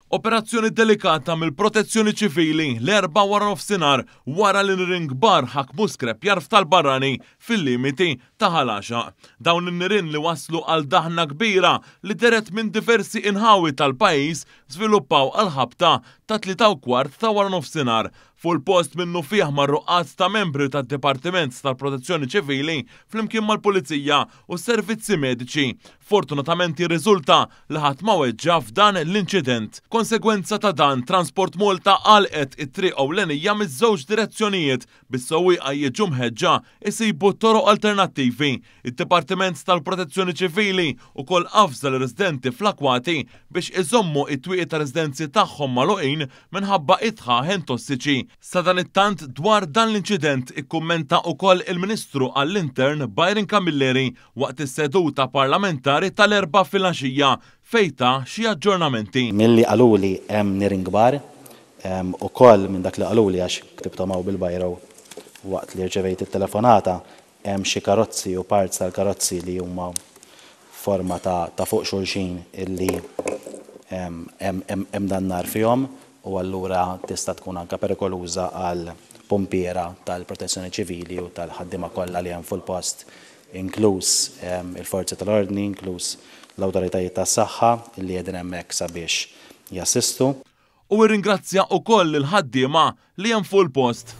Operazzjoni delikata mill-Protezzjoni Ċivili l-4 wara nofsinhar wara li nirien kbar ħakmu skrep jarf tal-barrani fil-limiti ta' Ħalaxa. Dawn in-nirien li waslu għal daħna kbira li deret minn diversi inħawi tal-pajjiż żviluppaw għal-ħabta ta' 3:15 ta' wara nofsinhar. Fuq il-post minnu fih marruqqat ta' membri tad-Dipartiment tal-Protezzjoni Ċivili flimkien mal-Pulizija u s-servizzi mediċi. Fortunatament jirriżulta li ħadd ma weġġa f'dan l-inċident. Konsegwenza ta' dan, Transport Malta għalqet it-triq ewlenija miż-żewġ direzzjonijiet bis-sewwieqa jiġu mħeġġa isibu toroq alternattivi. Id-Dipartiment tal-Protezzjoni Ċivili ukoll qafża l-residenti fl-akwati biex iżommu it-twieqi ta' residenzi tagħhom magħluqin minħabba itħaħen tossiċi. Sa dan it-tant dwar dan l-inċident ikkummenta wkoll il-Ministru għall-Intern Byron Camilleri waqt is-seduta parlamentari tal-4 filgħaxija fejta xi aġġornamenti. Milli qaluli hemm nirien kbar, ukoll minn dak li qaluli għax ktibtomgħu bil-bajraw waqt li rċevejt it-telefonata hemm xi karozzi u parts tal-karozzi li huma forma ta' fuq xulxin illi hemm dannar fihom. U allura tista' tkun anke perikoluża għal pompiera tal-Protezzjoni Ċivili u tal-ħaddiema kollha li hemm fuq il-post, inkluż il-forzi tal-ordni, inkluż l-awtoritajiet tas-saħħa li qegħdin hemmhekk sabiex jassistu. U irringrazzja wkoll il-ħaddiema li hemm fuq il-post.